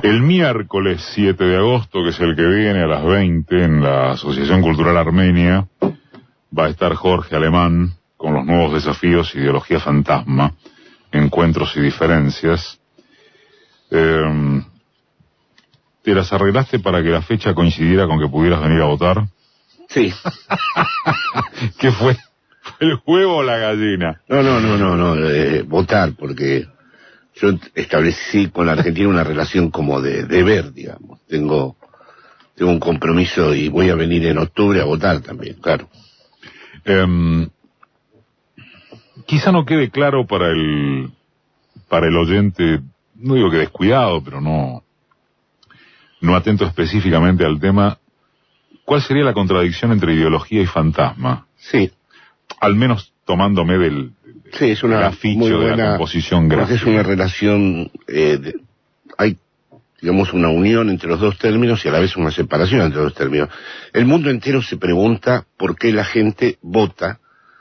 El miércoles 7 de agosto, que es el que viene a las 20 en la Asociación Cultural Armenia, va a estar Jorge Alemán con los nuevos desafíos, ideología fantasma, encuentros y diferencias. ¿Te las arreglaste para que la fecha coincidiera con que pudieras venir a votar? Sí. ¿Qué fue? ¿Fue el huevo o la gallina? No, votar, porque yo establecí con la Argentina una relación como de deber, digamos. Tengo un compromiso y voy a venir en octubre a votar también, claro. Quizá no quede claro para el oyente, no digo que descuidado, pero no atento específicamente al tema. ¿Cuál sería la contradicción entre ideología y fantasma? Sí. Al menos tomándome del es una graficho muy buena, de la composición gráfica. Es una relación, hay, digamos, una unión entre los dos términos y a la vez una separación entre los dos términos. El mundo entero se pregunta por qué la gente vota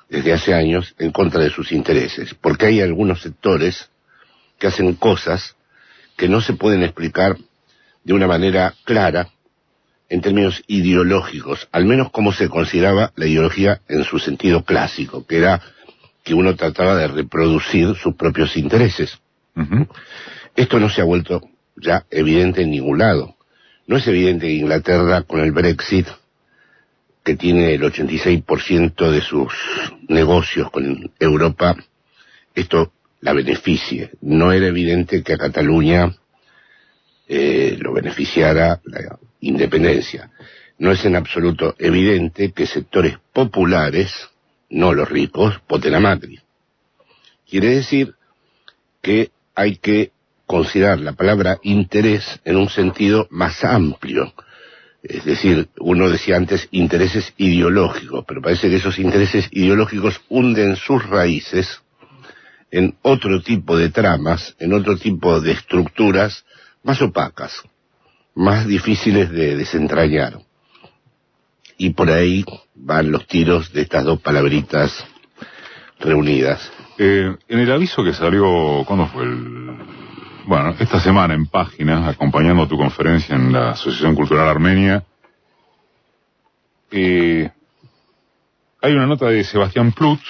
desde hace años en contra de sus intereses. Porque hay algunos sectores que hacen cosas que no se pueden explicar de una manera clara en términos ideológicos, al menos como se consideraba la ideología en su sentido clásico, que era que uno trataba de reproducir sus propios intereses. Uh-huh. Esto no se ha vuelto ya evidente en ningún lado. No es evidente que Inglaterra, con el Brexit, que tiene el 86% de sus negocios con Europa, esto la beneficie. No era evidente que a Cataluña lo beneficiara la independencia. No es en absoluto evidente que sectores populares, no los ricos, voten a Macri. Quiere decir que hay que considerar la palabra interés en un sentido más amplio. Es decir, uno decía antes intereses ideológicos, pero parece que esos intereses ideológicos hunden sus raíces en otro tipo de tramas, en otro tipo de estructuras más opacas, más difíciles de desentrañar. Y por ahí van los tiros de estas dos palabritas reunidas. En el aviso que salió, ¿cuándo fue? Bueno, esta semana en Páginas, acompañando tu conferencia en la Asociación Cultural Armenia, hay una nota de Sebastián Plutz,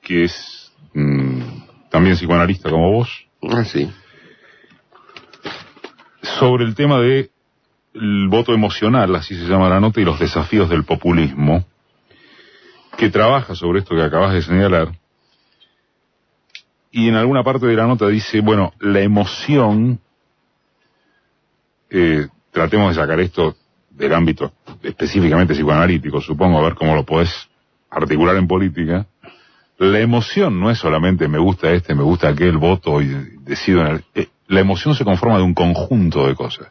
que es también psicoanalista como vos. Ah, sí. Sobre el tema de el voto emocional, así se llama la nota, y los desafíos del populismo, que trabaja sobre esto que acabas de señalar, y en alguna parte de la nota dice, bueno, la emoción, tratemos de sacar esto del ámbito específicamente psicoanalítico, supongo, a ver cómo lo podés articular en política. La emoción no es solamente me gusta este, me gusta aquel, voto y decido la emoción se conforma de un conjunto de cosas.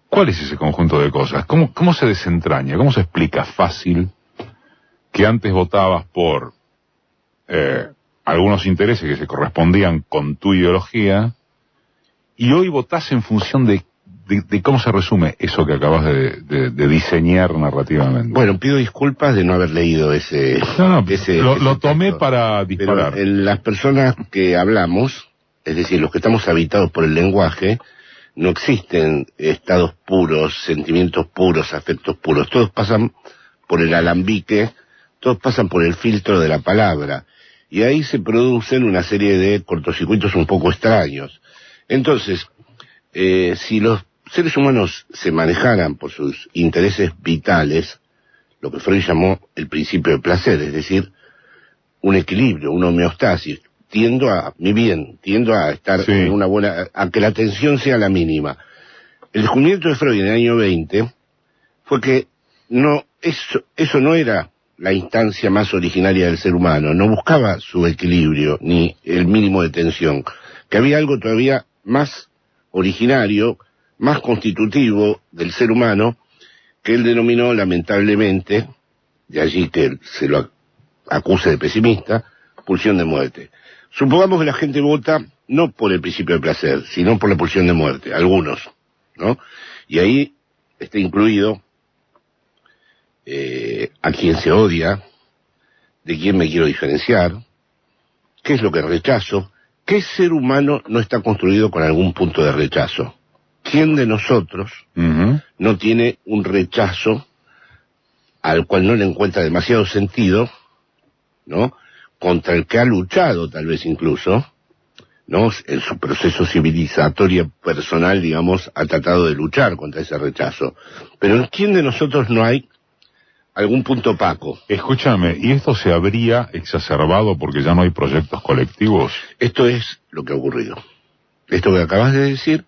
¿Cuál es ese conjunto de cosas? ¿Cómo se desentraña? ¿Cómo se explica fácil que antes votabas por algunos intereses que se correspondían con tu ideología y hoy votás en función de cómo se resume eso que acabas de diseñar narrativamente? Bueno, pido disculpas de no haber leído ese... Lo tomé para disparar. Pero en las personas que hablamos, es decir, los que estamos habitados por el lenguaje, no existen estados puros, sentimientos puros, afectos puros. Todos pasan por el alambique, todos pasan por el filtro de la palabra. Y ahí se producen una serie de cortocircuitos un poco extraños. Entonces, si los seres humanos se manejaran por sus intereses vitales, lo que Freud llamó el principio de placer, es decir, un equilibrio, una homeostasis, tiendo a mi bien, tiendo a estar en una buena, a que la tensión sea la mínima. El descubrimiento de Freud en el año 20 fue que eso no era la instancia más originaria del ser humano, no buscaba su equilibrio ni el mínimo de tensión, que había algo todavía más originario, más constitutivo del ser humano, que él denominó lamentablemente, de allí que se lo acuse de pesimista, pulsión de muerte. Supongamos que la gente vota no por el principio de placer, sino por la pulsión de muerte, algunos, ¿no? Y ahí está incluido a quien se odia, de quién me quiero diferenciar, qué es lo que rechazo, ¿Qué ser humano no está construido con algún punto de rechazo? ¿Quién de nosotros no tiene un rechazo al cual no le encuentra demasiado sentido, ¿no? Contra el que ha luchado, tal vez incluso, ¿no? En su proceso civilizatorio personal, digamos, ha tratado de luchar contra ese rechazo. Pero ¿en quién de nosotros no hay algún punto opaco? Escúchame, ¿y esto se habría exacerbado porque ya no hay proyectos colectivos? Esto es lo que ha ocurrido. Esto que acabas de decir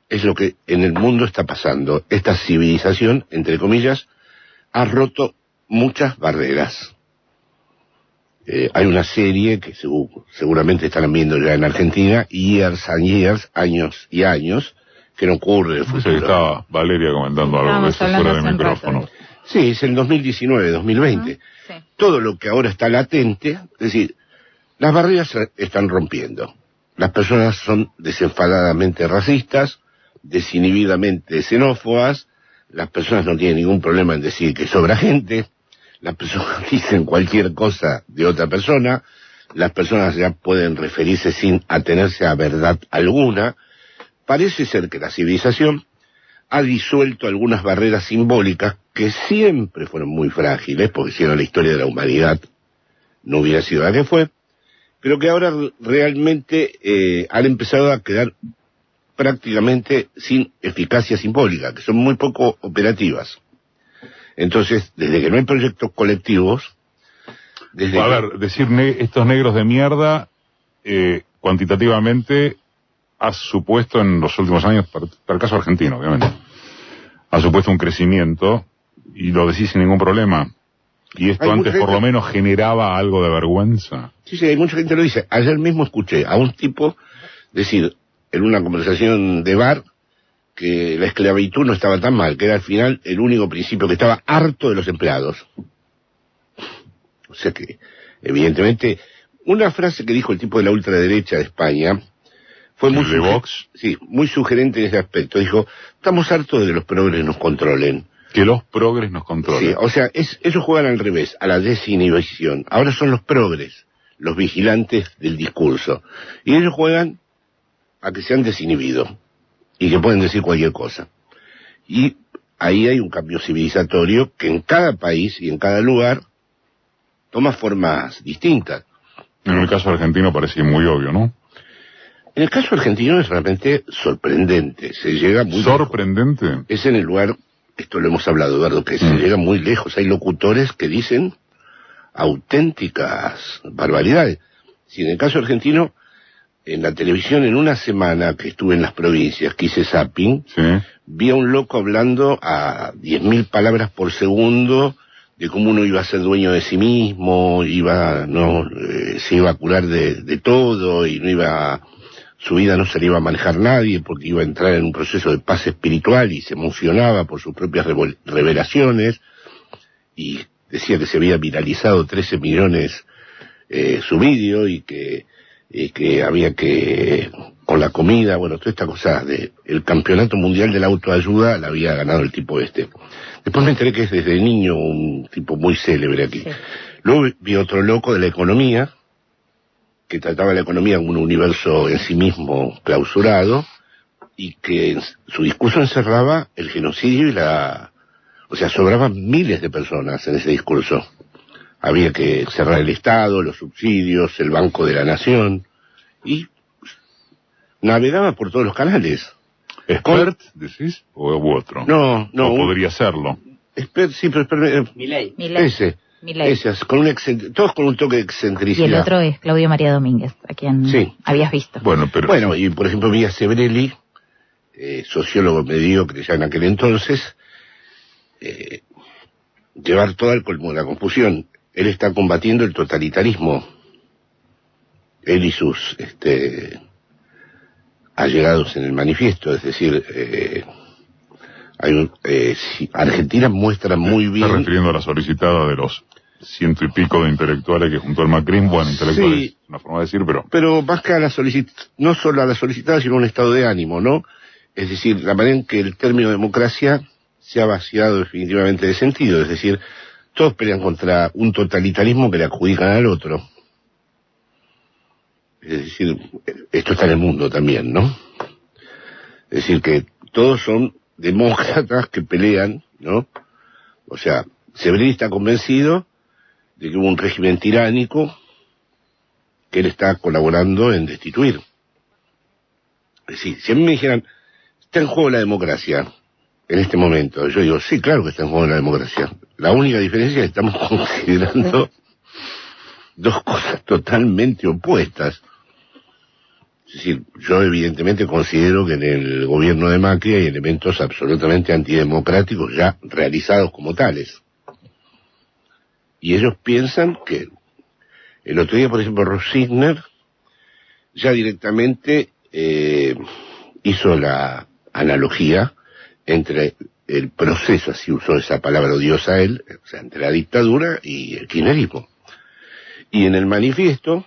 es lo que en el mundo está pasando. Esta civilización, entre comillas, ha roto muchas barreras. Hay una serie que seguramente están viendo ya en Argentina, Years and Years, años y años, que no ocurre en el futuro. Estaba Valeria comentando algo de eso fuera de micrófono. Sí, es el 2019, 2020. Sí. Todo lo que ahora está latente, es decir, las barreras se están rompiendo. Las personas son desenfadadamente racistas, desinhibidamente xenófobas, las personas no tienen ningún problema en decir que sobra gente, las personas dicen cualquier cosa de otra persona, las personas ya pueden referirse sin atenerse a verdad alguna. Parece ser que la civilización ha disuelto algunas barreras simbólicas que siempre fueron muy frágiles, porque si no la historia de la humanidad no hubiera sido la que fue, pero que ahora realmente han empezado a quedar prácticamente sin eficacia simbólica, que son muy poco operativas. Entonces, desde que no hay proyectos colectivos... decir estos negros de mierda, cuantitativamente, ha supuesto en los últimos años, para el caso argentino, obviamente, ha supuesto un crecimiento, y lo decís sin ningún problema. Y esto antes por lo menos generaba algo de vergüenza. Sí, hay mucha gente que lo dice. Ayer mismo escuché a un tipo decir, en una conversación de bar, que la esclavitud no estaba tan mal, que era al final el único principio, que estaba harto de los empleados. O sea que, evidentemente, una frase que dijo el tipo de la ultraderecha de España fue muy, ¿de Vox? Sí, muy sugerente en ese aspecto. Dijo, estamos hartos de que los progres nos controlen. Que los progres nos controlen. Sí, o sea, ellos juegan al revés, a la desinhibición. Ahora son los progres, los vigilantes del discurso. Y ellos juegan a que se han desinhibido y que pueden decir cualquier cosa. Y ahí hay un cambio civilizatorio que en cada país y en cada lugar toma formas distintas. En el caso argentino parece muy obvio, ¿no? En el caso argentino es realmente sorprendente. Se llega muy ¿sorprendente? Lejos. Es en el lugar, esto lo hemos hablado, Eduardo, que se llega muy lejos. Hay locutores que dicen auténticas barbaridades. Si en el caso argentino, en la televisión, en una semana que estuve en las provincias, que hice zapping, vi a un loco hablando a 10.000 palabras por segundo de cómo uno iba a ser dueño de sí mismo, se iba a curar de todo, y su vida no se le iba a manejar nadie, porque iba a entrar en un proceso de paz espiritual, y se emocionaba por sus propias revelaciones, y decía que se había viralizado 13 millones su vídeo, y que había que, con la comida, bueno, toda esta cosa el campeonato mundial de la autoayuda la había ganado el tipo este. Después me enteré que es desde niño un tipo muy célebre aquí. Sí. Luego vi otro loco de la economía, que trataba la economía como un universo en sí mismo clausurado, y que su discurso encerraba el genocidio o sea, sobraban miles de personas en ese discurso. Había que cerrar el Estado, los subsidios, el Banco de la Nación, y navegaba por todos los canales. ¿Expert, decís? ¿O otro? No. ¿O podría serlo? Expert, sí, pero... Milei. Ese, todos con un toque de excentricidad. Y el otro es Claudio María Domínguez, a quien habías visto. Bueno, y por ejemplo vi a Sebrelli, sociólogo mediocre ya en aquel entonces, llevar todo al colmo de la confusión. Él está combatiendo el totalitarismo. Él y sus allegados en el manifiesto, es decir, Argentina muestra muy bien... ¿Está refiriendo a la solicitada de los 100 y pico de intelectuales que juntó el Macrim? Bueno, intelectuales, sí, una forma de decir, pero... Pero más que a la no solo a la solicitada, sino a un estado de ánimo, ¿no? Es decir, la manera en que el término democracia se ha vaciado definitivamente de sentido, es decir, todos pelean contra un totalitarismo que le adjudican al otro. Es decir, esto está en el mundo también, ¿no? Es decir, que todos son demócratas que pelean, ¿no? O sea, Severini está convencido de que hubo un régimen tiránico que él está colaborando en destituir. Es decir, si a mí me dijeran, ¿está en juego la democracia en este momento? Yo digo, sí, claro que está en juego la democracia. La única diferencia es que estamos considerando dos cosas totalmente opuestas. Es decir, yo evidentemente considero que en el gobierno de Macri hay elementos absolutamente antidemocráticos ya realizados como tales. Y ellos piensan que el otro día, por ejemplo, Rossigner ya directamente hizo la analogía entre el proceso, así usó esa palabra odiosa él, o sea, entre la dictadura y el kirchnerismo. Y en el manifiesto...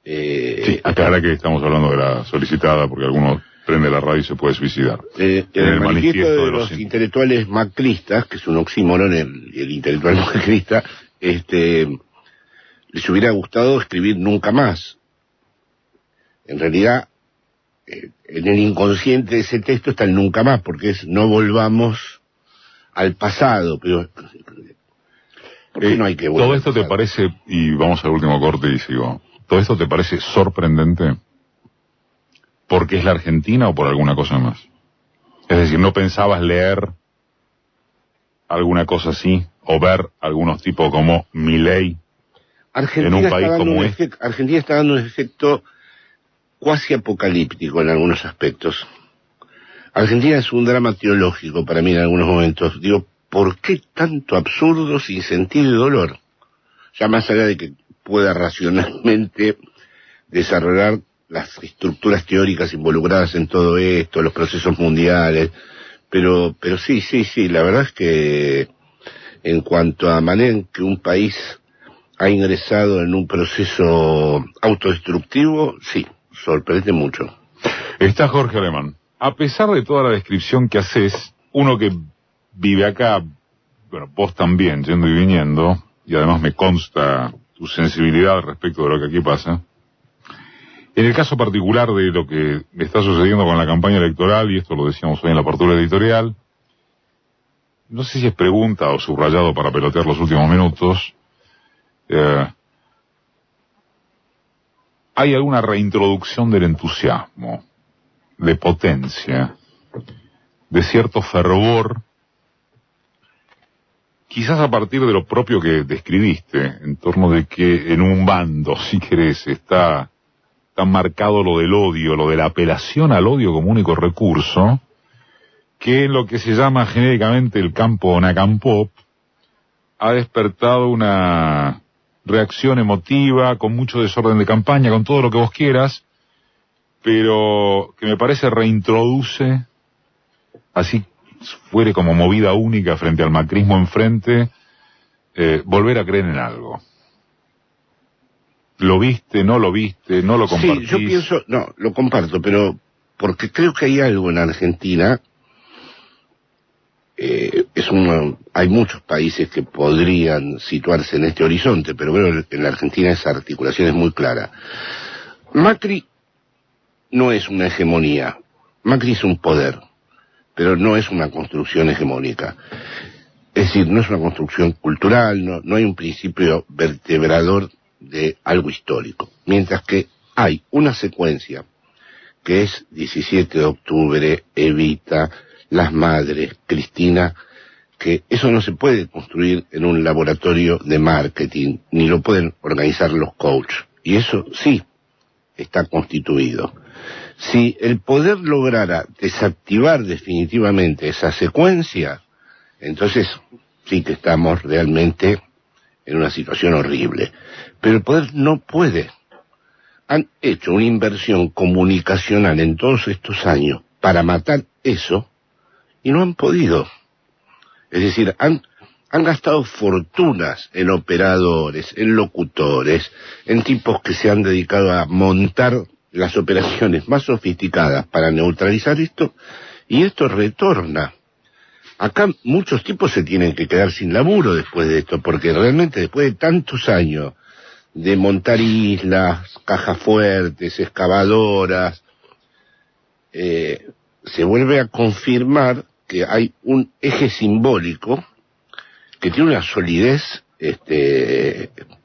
sí, aclara que estamos hablando de la solicitada, porque alguno prende la radio y se puede suicidar. En el manifiesto de los intelectuales macristas, que es un oxímoron, el intelectual macrista, les hubiera gustado escribir nunca más. En realidad, en el inconsciente de ese texto está el nunca más, porque es no volvamos al pasado, pero... ¿por qué no hay que volver todo esto te parece, y vamos al último corte y sigo, todo esto te parece sorprendente porque es la Argentina o por alguna cosa más? Es decir, ¿no pensabas leer alguna cosa así o ver algunos tipos como Milei en un país como este? Argentina está dando un efecto cuasi apocalíptico en algunos aspectos. Argentina es un drama teológico para mí en algunos momentos. Digo, ¿por qué tanto absurdo sin sentido y dolor? Ya más allá de que pueda racionalmente desarrollar las estructuras teóricas involucradas en todo esto, los procesos mundiales, pero sí, la verdad es que en cuanto a manera en que un país ha ingresado en un proceso autodestructivo, sí, sorprende mucho. Está Jorge Alemán. A pesar de toda la descripción que haces, uno que vive acá, bueno, vos también, yendo y viniendo, y además me consta tu sensibilidad respecto de lo que aquí pasa. En el caso particular de lo que está sucediendo con la campaña electoral, y esto lo decíamos hoy en la apertura editorial, no sé si es pregunta o subrayado para pelotear los últimos minutos, ¿hay alguna reintroducción del entusiasmo, de potencia, de cierto fervor, quizás a partir de lo propio que describiste, en torno de que en un bando, si querés, está tan marcado lo del odio, lo de la apelación al odio como único recurso, que en lo que se llama genéricamente el campo Nacampop ha despertado una reacción emotiva, con mucho desorden de campaña, con todo lo que vos quieras, pero que me parece reintroduce, así fuere como movida única frente al macrismo enfrente, volver a creer en algo. ¿Lo viste, no lo viste, no lo compartís? Sí, yo pienso, no, lo comparto, pero porque creo que hay algo en Argentina, hay muchos países que podrían situarse en este horizonte, pero creo que en la Argentina esa articulación es muy clara. Macri no es una hegemonía, Macri es un poder, pero no es una construcción hegemónica. Es decir, no es una construcción cultural, no hay un principio vertebrador de algo histórico. Mientras que hay una secuencia que es 17 de octubre, Evita, Las Madres, Cristina, que eso no se puede construir en un laboratorio de marketing, ni lo pueden organizar los coaches. Y eso sí está constituido. Si el poder lograra desactivar definitivamente esa secuencia, entonces sí que estamos realmente en una situación horrible. Pero el poder no puede. Han hecho una inversión comunicacional en todos estos años para matar eso y no han podido. Es decir, han gastado fortunas en operadores, en locutores, en tipos que se han dedicado a montar las operaciones más sofisticadas para neutralizar esto, y esto retorna. Acá muchos tipos se tienen que quedar sin laburo después de esto, porque realmente después de tantos años de montar islas, cajas fuertes, excavadoras, se vuelve a confirmar que hay un eje simbólico que tiene una solidez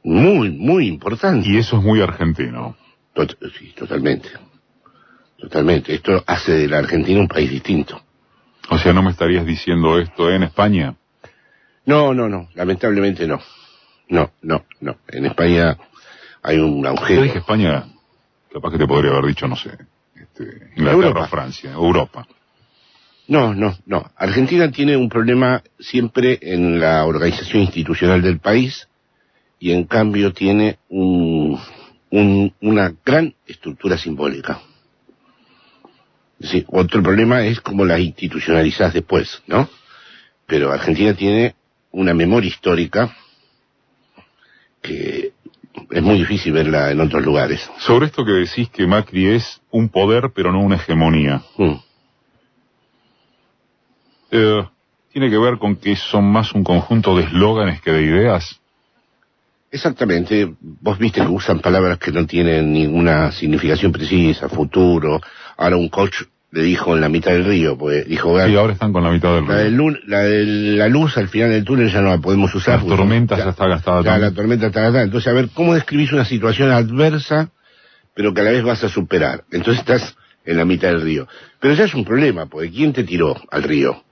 muy, muy importante. Y eso es muy argentino. Sí, totalmente. Totalmente. Esto hace de la Argentina un país distinto. O sea, ¿no me estarías diciendo esto en España? No, lamentablemente no. No. En España hay un agujero. Yo dije España, capaz que te podría haber dicho, no sé, Inglaterra o Francia, Europa. No. Argentina tiene un problema siempre en la organización institucional del país y en cambio tiene una gran estructura simbólica. Sí, otro problema es cómo las institucionalizás después, ¿no? Pero Argentina tiene una memoria histórica que es muy difícil verla en otros lugares. Sobre esto que decís que Macri es un poder pero no una hegemonía. ¿Tiene que ver con que son más un conjunto de eslóganes que de ideas? Exactamente. Vos viste que usan palabras que no tienen ninguna significación precisa, futuro. Ahora un coach le dijo en la mitad del río, pues dijo... Sí, ahora están con la mitad del río. La luz al final del túnel ya no la podemos usar. La tormenta ya está gastada. Ya la tormenta está gastada. Entonces, a ver, ¿cómo describís una situación adversa, pero que a la vez vas a superar? Entonces estás en la mitad del río. Pero ya es un problema, porque ¿quién te tiró al río?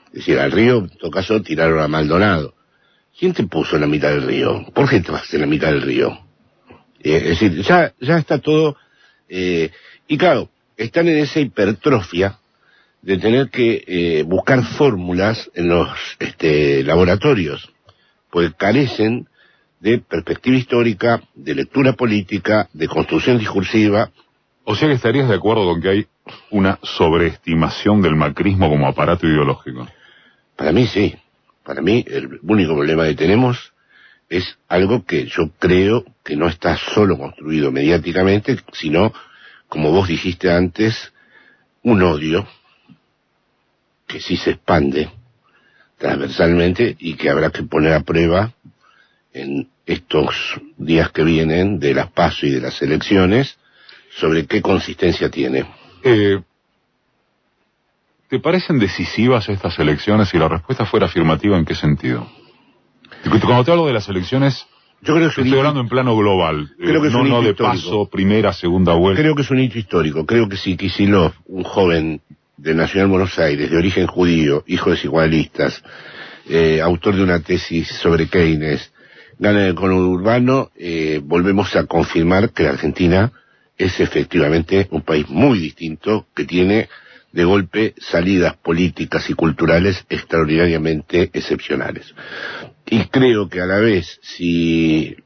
Es decir, al río, en todo caso, tiraron a Maldonado. ¿Quién te puso en la mitad del río? ¿Por qué te vas en la mitad del río? Es decir, ya está todo... y claro, están en esa hipertrofia de tener que buscar fórmulas en los laboratorios, pues carecen de perspectiva histórica, de lectura política, de construcción discursiva. O sea que estarías de acuerdo con que hay una sobreestimación del macrismo como aparato ideológico. Para mí sí. Para mí el único problema que tenemos es algo que yo creo que no está solo construido mediáticamente, sino, como vos dijiste antes, un odio que sí se expande transversalmente y que habrá que poner a prueba en estos días que vienen de las PASO y de las elecciones sobre qué consistencia tiene. ¿Te parecen decisivas estas elecciones? Si la respuesta fuera afirmativa, ¿en qué sentido? Cuando te hablo de las elecciones, yo creo que estoy hablando en plano global, creo que no de paso, primera, segunda vuelta. Creo que es un hito histórico. Creo que si Kicillof, un joven de Nacional Buenos Aires, de origen judío, hijo de psicoanalistas, autor de una tesis sobre Keynes, gana el conurbano, volvemos a confirmar que la Argentina es efectivamente un país muy distinto, que tiene de golpe salidas políticas y culturales extraordinariamente excepcionales. Y creo que a la vez, si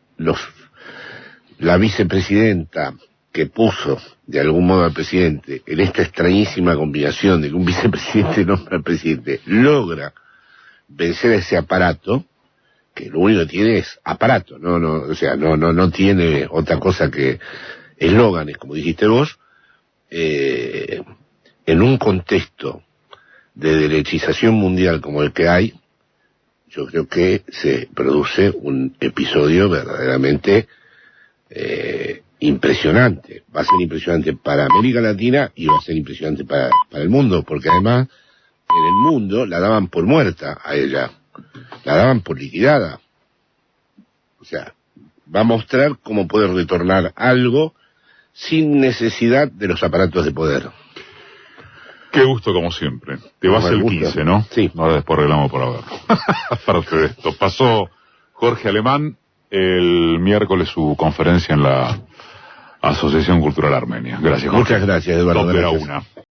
la vicepresidenta que puso de algún modo al presidente en esta extrañísima combinación de que un vicepresidente nombra al presidente, logra vencer a ese aparato, que lo único que tiene es aparato, no tiene otra cosa que eslóganes, como dijiste vos, en un contexto de derechización mundial como el que hay, yo creo que se produce un episodio verdaderamente impresionante. Va a ser impresionante para América Latina y va a ser impresionante para el mundo, porque además en el mundo la daban por muerta a ella, la daban por liquidada. O sea, va a mostrar cómo puede retornar algo sin necesidad de los aparatos de poder. Qué gusto, como siempre. Te vas el 15, ¿no? Sí. Ahora después arreglamos por haber. Aparte de esto. Pasó Jorge Alemán el miércoles su conferencia en la Asociación Cultural Armenia. Gracias, Jorge. Muchas gracias, Eduardo. 2:01.